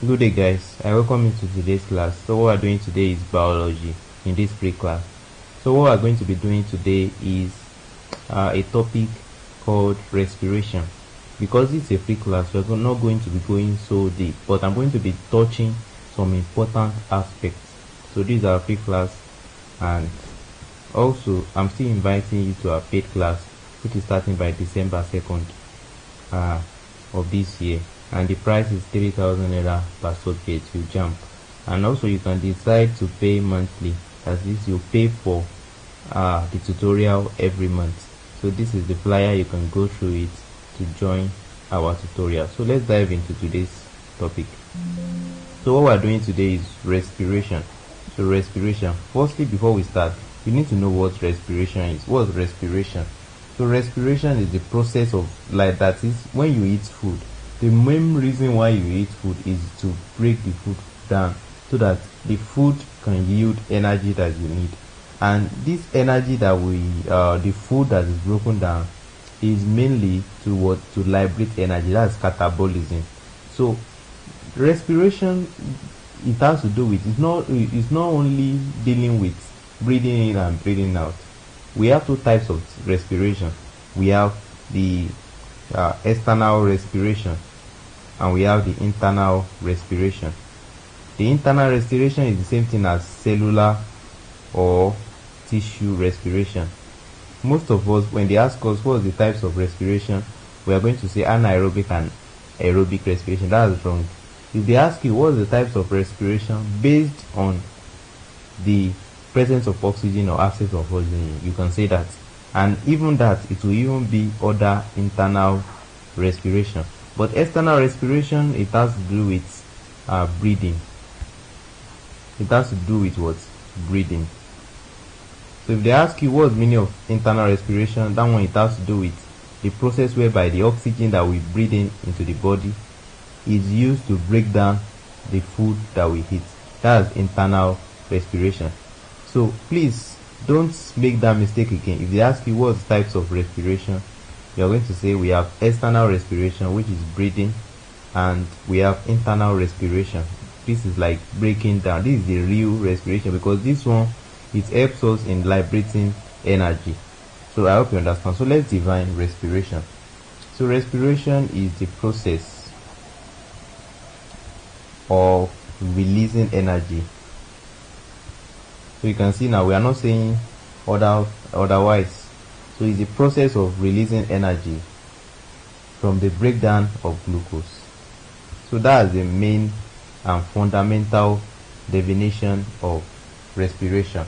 Good day guys, I welcome you to today's class. So what we're doing today is biology in this pre-class. So what we're going to be doing today is a topic called respiration. Because it's a free class, we're not going to be going so deep, but I'm going to be touching some important aspects. So this is our free class, and also I'm still inviting you to our paid class, which is starting by December 2nd of this year, and the price is 3,000 naira per subject. You jump, and also you can decide to pay monthly, as this you pay for the tutorial every month. So this is the flyer, you can go through it to join our tutorial. So let's dive into today's topic. So what we're doing today is respiration. So respiration, firstly, before we start, you need to know what respiration is. What's respiration? So respiration is the process of, like, that is when you eat food, the main reason why you eat food is to break the food down so that the food can yield energy that you need. And this energy that the food that is broken down is mainly to liberate energy. That's catabolism. So respiration, it has to do with, it's not only dealing with breathing in and breathing out. We have two types of respiration. We have the external respiration, and we have the internal respiration. The internal respiration is the same thing as cellular or tissue respiration. Most of us, when they ask us what are the types of respiration, we are going to say anaerobic and aerobic respiration. That is wrong. If they ask you what are the types of respiration based on the presence of oxygen or absence of oxygen, you can say that. And even that, it will even be other internal respiration. But external respiration, it has to do with breathing. It has to do with what? Breathing. So if they ask you what's the meaning of internal respiration, that one, it has to do with the process whereby the oxygen that we breathe into the body is used to break down the food that we eat. That's internal respiration. So please don't make that mistake again. If they ask you what types of respiration, you are going to say we have external respiration, which is breathing, and we have internal respiration. This is like breaking down. This is the real respiration, because this one, it helps us in liberating energy. So I hope you understand. So let's define respiration. So respiration is the process of releasing energy. So you can see now we are not saying otherwise. So it's the process of releasing energy from the breakdown of glucose. So that is the main and fundamental definition of respiration.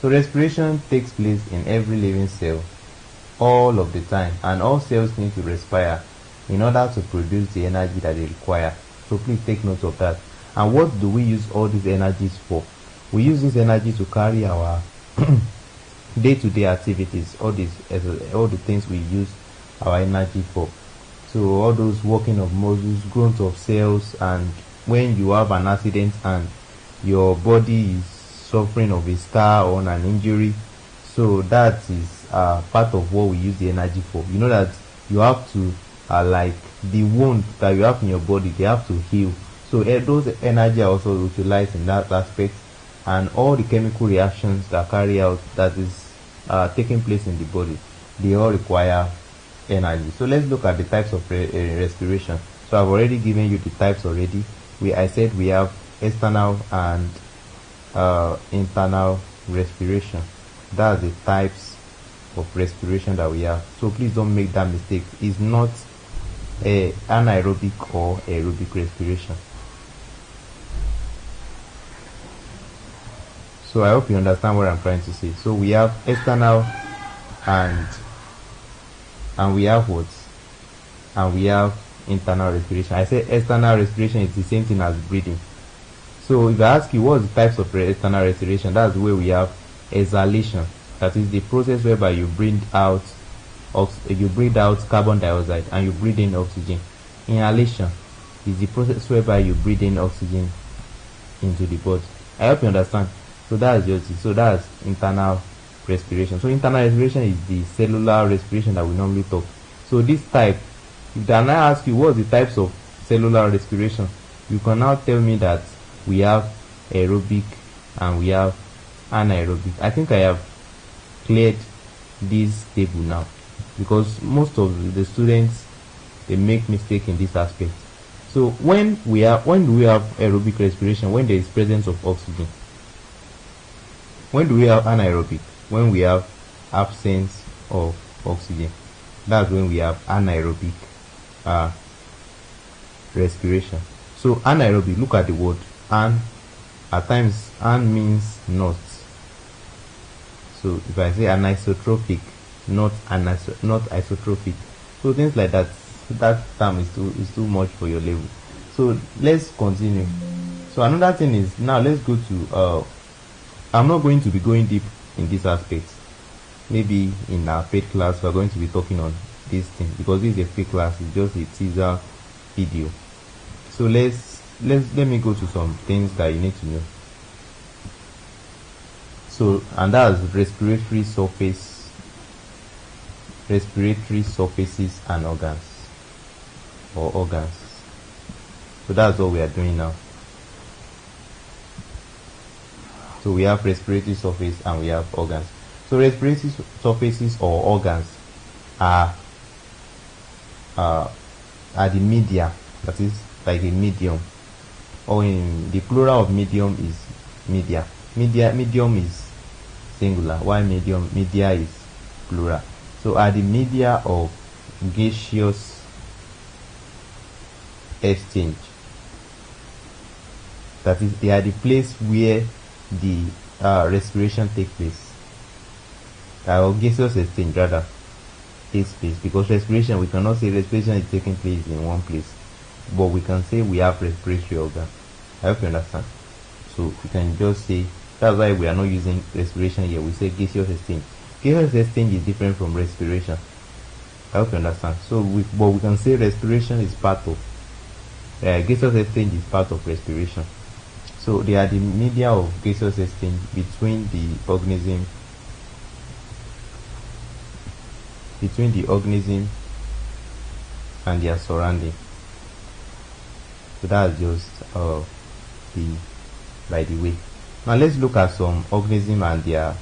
So respiration takes place in every living cell all of the time, and all cells need to respire in order to produce the energy that they require. So please take note of that. And what do we use all these energies for? We use this energy to carry our day-to-day activities, all the things we use our energy for. So all those working of muscles, growth of cells, and when you have an accident and your body is suffering of a scar or an injury, so that is part of what we use the energy for. You know that you have to like the wound that you have in your body, they have to heal. So those energy are also utilized in that aspect, and all the chemical reactions that carry out, that is taking place in the body, they all require energy. So let's look at the types of respiration. So I've already given you the types already. I said we have external and internal respiration. That's the types of respiration that we have. So please don't make that mistake. It's not anaerobic or aerobic respiration. So I hope you understand what I'm trying to say. So we have external and we have what? And we have internal respiration. I say external respiration is the same thing as breathing. So if I ask you what's the types of external respiration, that's where we have exhalation. That is the process whereby you breathe out carbon dioxide and you breathe in oxygen. Inhalation is the process whereby you breathe in oxygen into the body. I hope you understand. So that's just it. So that's internal respiration. So internal respiration is the cellular respiration that we normally talk. So this type, if I now ask you what's the types of cellular respiration, you can now tell me that we have aerobic and we have anaerobic. I think I have cleared this table now, because most of the students, they make mistake in this aspect. So when do we have aerobic respiration? When there is presence of oxygen. When do we have anaerobic? When we have absence of oxygen. That's when we have anaerobic respiration. So anaerobic, look at the word an. At times an means not. So if I say anisotropic, not isotrophic, so things like that, that term is too much for your level. So let's continue. So another thing is, now let's go to I'm not going to be going deep in this aspect. Maybe in our paid class we're going to be talking on this thing, because this is a paid class, it's just a teaser video. So let me go to some things that you need to know. So, and that's respiratory surfaces and organs. So that's what we are doing now. So we have respiratory surface and we have organs. So respiratory surfaces or organs are the media, that is like a medium, or in the plural of medium is media. Medium is singular, while media is plural. So are the media of gaseous exchange. That is, they are the place where the respiration takes place. Or gaseous exchange rather takes place, because respiration, we cannot say respiration is taking place in one place, but we can say we have respiratory organ. I hope you understand. So we can just say, that's why we are not using respiration here, we say gaseous exchange. Gaseous exchange is different from respiration. I hope you understand. So but we can say respiration is part of gaseous exchange is part of respiration. So they are the media of gaseous exchange between the organism and their surrounding. So that's just by the way. Now let's look at some organism and their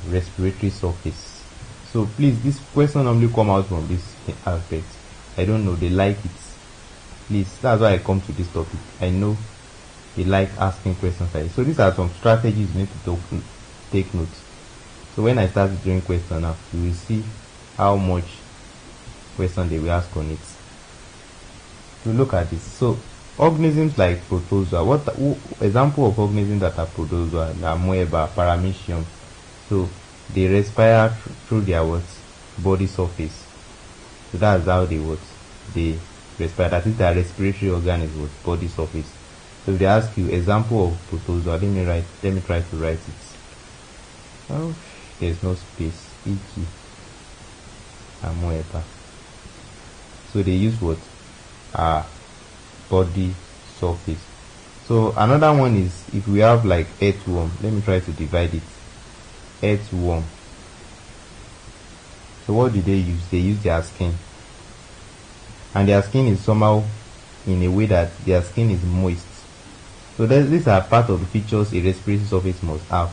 respiratory surface. So please, this question normally come out from this aspect. I don't know, they like it. Please, that's why I come to this topic. I know they like asking questions like this. So these are some strategies you need to take notes. So when I start doing question now, you will see how much question they will ask on it. To look at this. So organisms like protozoa, example of organisms that are protozoa, amoeba, paramecium. So they respire through their body surface. So that's how they respire. That is, their respiratory organ is body surface. So if they ask you example of protozoa, let me try to write it. Oh, there's no space. E.g. amoeba. So they use what? Body surface. So another one is, if we have like earthworm, let me try to divide it. Earthworm. So what do they use? They use their skin, and their skin is somehow in a way that their skin is moist. So these are part of the features a respiratory surface must have.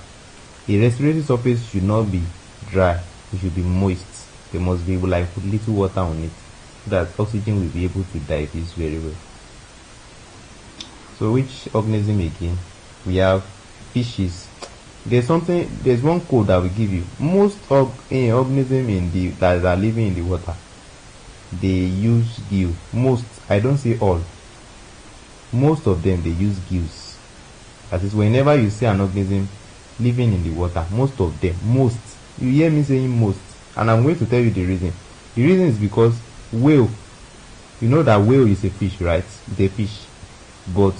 A respiratory surface should not be dry, it should be moist. There must be like put little water on it, so that oxygen will be able to diffuse very well. So which organism again? We have fishes. There's one code that will give you. Most organisms that are living in the water, they use gill. Most, I don't say all. Most of them, they use gills. That is, whenever you see an organism living in the water, most of them, you hear me saying most, and I'm going to tell you the reason. The reason is because whale, you know that whale is a fish, right? It's a fish, but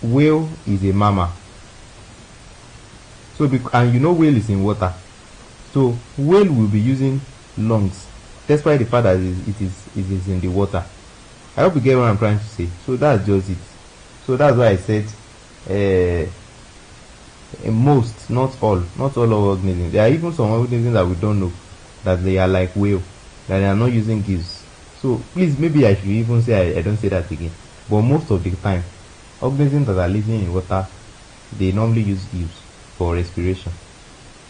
whale is a mammal. So and you know whale is in water, so whale will be using lungs, despite the fact that it is in the water. I hope you get what I'm trying to say. So that's just it. So that's why I said most, not all organisms. There are even some organisms that we don't know that they are like whale, that they are not using gills. So please, maybe I should even say I don't say that again. But most of the time, organisms that are living in water, they normally use gills for respiration.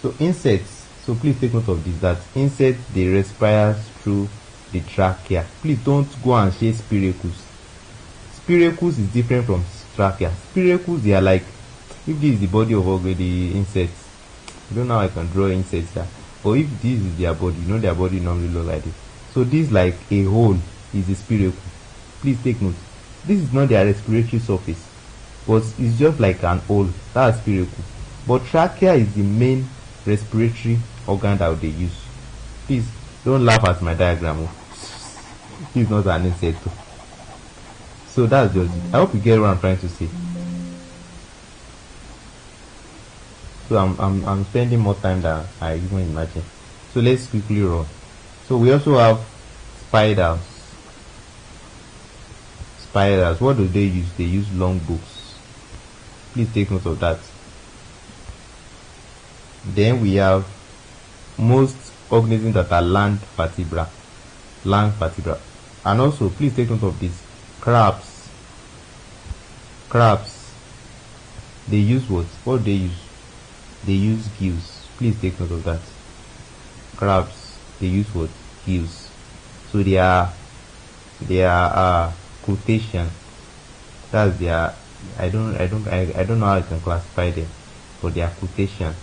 So insects, so please take note of this, that insects, they respire through the trachea. Please don't go and say spiracles. Spiracles is different from trachea. Spiracles, they are like, if this is the body of the insects, I don't know how I can draw insects there, but if this is their body, their body normally look like this. So this, like a hole, is a spiracle. Please take note. This is not their respiratory surface, but it's just like an hole. That's spiracle. But trachea is the main respiratory organ that they use. Please don't laugh at my diagram. It's not an insect. So that's just it. I hope you get what I'm trying to say. So I'm spending more time than I even imagine. So let's quickly run. So we also have spiders. Spiders, what do they use? They use long books. Please take note of that. Then we have most organisms that are land vertebra. Land vertebra. And also, please take note of this. Crabs. Crabs. They use what? What do they use? They use gills. Please take note of that. Crabs, they use what? Gills. So they are crustacean. That's their, I don't know how I can classify them, but they are crustacean.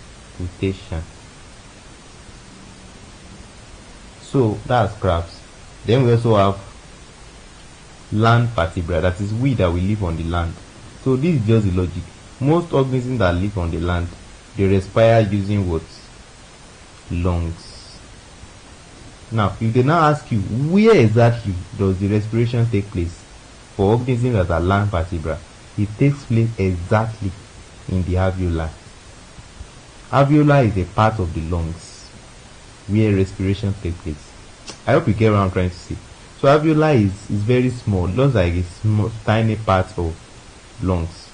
So that's crabs. Then we also have land vertebrate. That is we that we live on the land. So this is just the logic. Most organisms that live on the land, they respire using what? Lungs. Now, if they now ask you, where exactly does the respiration take place for organisms that are land vertebrate, it takes place exactly in the alveoli. Alveoli is a part of the lungs where respiration takes place. I hope you get what I'm trying to say. So alveoli is very small, looks like a small, tiny part of lungs.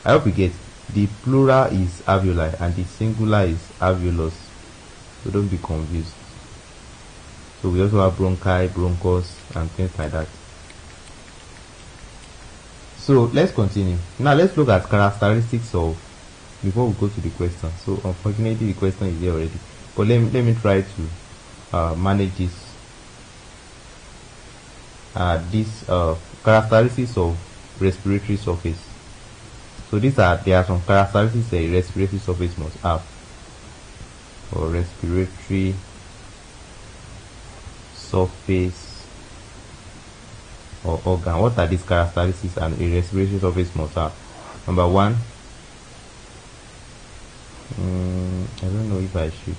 I hope you get. The plural is alveoli and the singular is alveolus. So don't be confused. So we also have bronchi, bronchus, and things like that. So let's continue. Now let's look at characteristics of, before we go to the question. So unfortunately the question is there already. But let me try to manage this characteristics of respiratory surface. So there are some characteristics a respiratory surface must have. For respiratory surface or organ, what are these characteristics and a respiratory surface must have? Number one, I don't know if I should.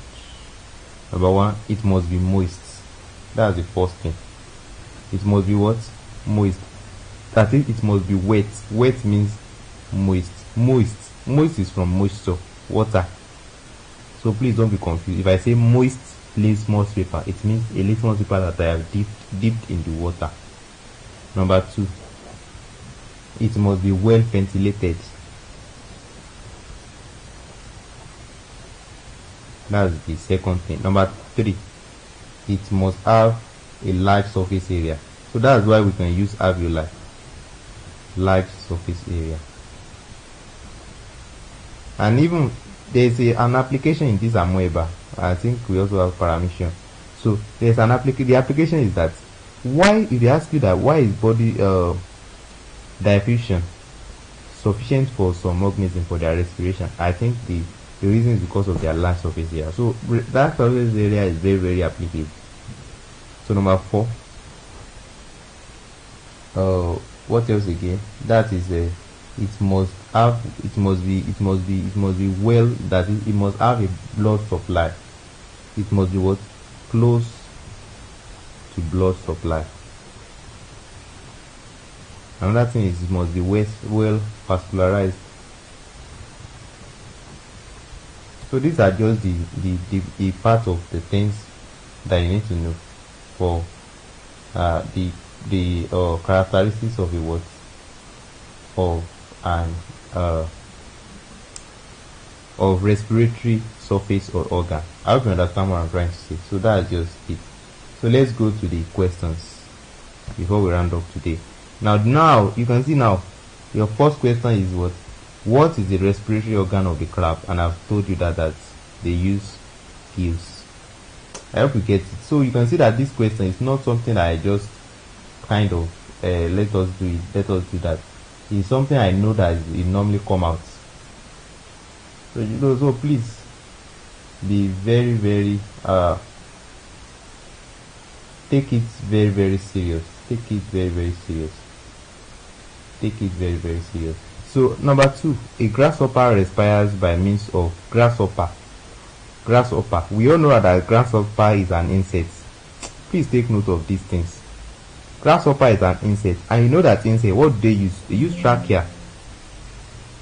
Number one, it must be moist. That's the first thing. It must be what? Moist. That is, it must be wet. Wet means moist. Moist is from moisture, water. So please don't be confused. If I say moist litmus paper, it means a litmus paper that I have dipped in the water. Number two, it must be well ventilated. That's the second thing. Number three, it must have a large surface area. So that's why we can use alveoli. Large surface area. And even there's an application in this amoeba. I think we also have paramission. So there's an application. The application is that if they ask you that why is body diffusion sufficient for some organisms for their respiration, I think the reason is because of their large surface area. So that surface area is very, very applicable. So number four, what else again? That is it must be well, that is, it must have a blood supply. It must be what? Close to blood supply. Another thing is it must be well vascularized. So these are just the part of the things that you need to know for the characteristics of a what? Of respiratory surface or organ. I hope you understand what I'm trying to say. So that's just it. So let's go to the questions. before we round up today. Now you can see now your first question is what is the respiratory organ of the crab? And I've told you that they use gills. I hope you get it. So you can see that this question is not something that I just kind of let us do that. It's something I know that it normally come out. So please be very take it very serious. Take it very serious. So number 2, a grasshopper respires by means of grasshopper. We all know that grasshopper is an insect. Please take note of these things. Grasshopper is an insect, and you know that insect, what do they use? They use trachea.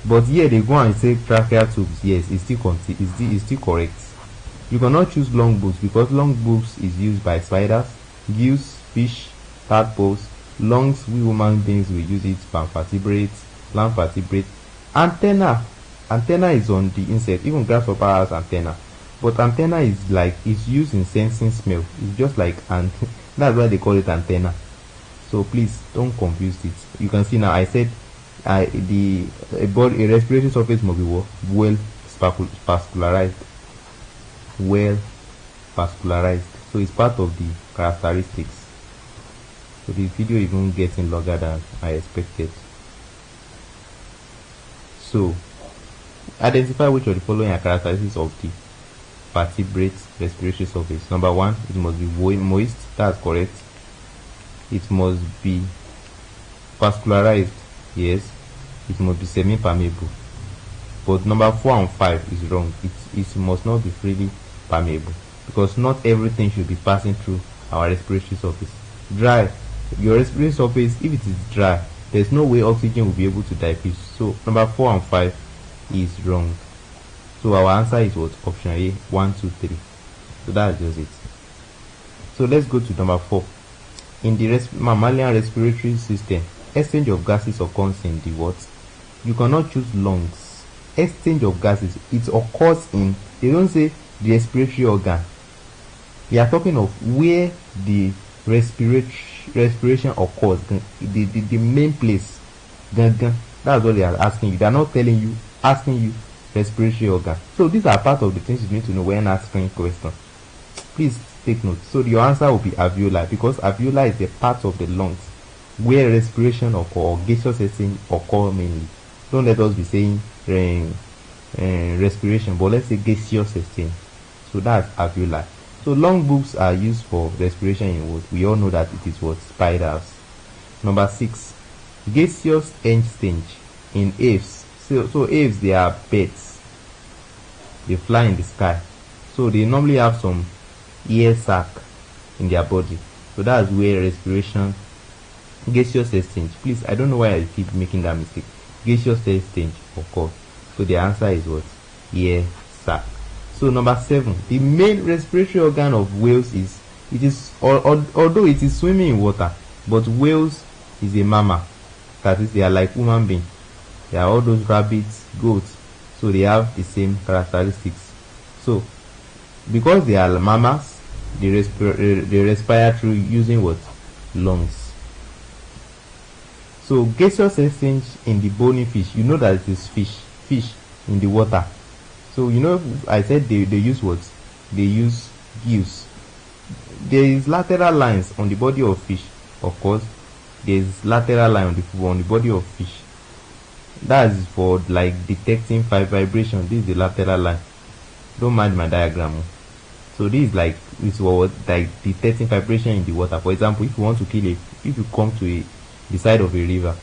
But here they go and say trachea tubes. Yes, it's still correct. You cannot choose long boobs because long boobs is used by spiders, gills, fish, tadpoles. Lungs, we human beings will use it for vertebrates, land vertebrates. Antenna is on the insect. Even grasshopper has antenna, but antenna is used in sensing smell. It's just like that's why they call it antenna. So please don't confuse it. You can see now I said a respiratory surface must be well vascularized. So it's part of the characteristics. So the video is even getting longer than I expected. So identify which of the following are characteristics of the vertebrate respiratory surface. Number 1, it must be moist. That's correct. It must be vascularized. Yes. It must be semi-permeable. But number 4 and 5 is wrong. It must not be freely permeable, because not everything should be passing through our respiratory surface. Dry. Your respiratory surface, if it is dry, there's no way oxygen will be able to diffuse. So number 4 and 5 is wrong. So our answer is what? Option A, 1, 2, 3. So that's just it. So let's go to number 4. In the mammalian respiratory system, exchange of gases occurs in the what? You cannot choose lungs. Exchange of gases, it occurs in, they don't say the respiratory organ. They are talking of where the respiration occurs, the main place. That's what they are asking you. They are not asking you respiratory organ. So these are part of the things you need to know when asking question. Please take note. So your answer will be alveoli, because alveoli is a part of the lungs where respiration occur or gaseous exchange occur mainly. Don't let us be saying respiration, but let's say gaseous exchange. So that's alveoli. So long boobs are used for respiration in what? We all know that it is what? Spiders. Number 6, gaseous exchange in aves. So aves, they are birds. They fly in the sky. So they normally have some air sac in their body. So that's where respiration, gaseous exchange. Please, I don't know why I keep making that mistake. Gaseous exchange occurs. So the answer is what? Air sac. So number 7, the main respiratory organ of whales although it is swimming in water, but whales is a mammal. That is, they are like human beings. They are all those rabbits, goats. So they have the same characteristics. So because they are mammals, they respire through using what? Lungs. So gaseous exchange in the bony fish, you know that it is fish in the water. So you know I said they use what? They use gills. There is lateral lines on the body of fish. Of course, there is lateral line on the body of fish. That is for like detecting vibration. This is the lateral line. Don't mind my diagram. So this is like detecting vibration in the water. For example, if you want to if you come to the side of a river,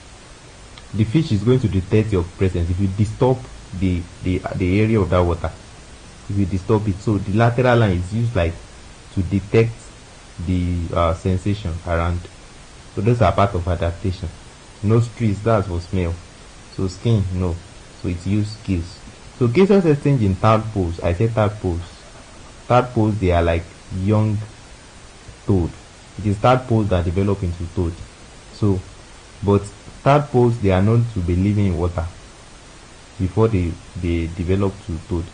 the fish is going to detect your presence if you disturb the area of that water. If you disturb it, so the lateral line is used like to detect the sensation around. So those are part of adaptation. Nostrils, that's for smell. So skin, no. So it's used gills. So gaseous exchange in tadpoles. I said tadpoles. Tadpoles, they are like young toad. It is tadpoles that develop into toad. So, but tadpoles, they are known to be living in water before they develop to toad.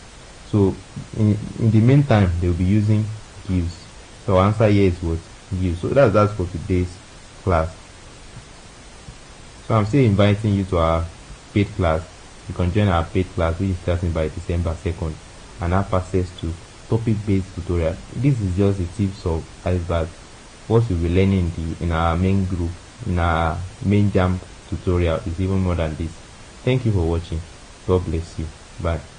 So in the meantime, they will be using gills. So answer here is what? Gills. So that's for today's class. So I'm still inviting you to our paid class. You can join our paid class, which is starting by December 2nd, and have access to topic-based tutorial. This is just the tips of iceberg. What you'll be learning in our main group, in our main jam tutorial, is even more than this. Thank you for watching. God bless you. Bye.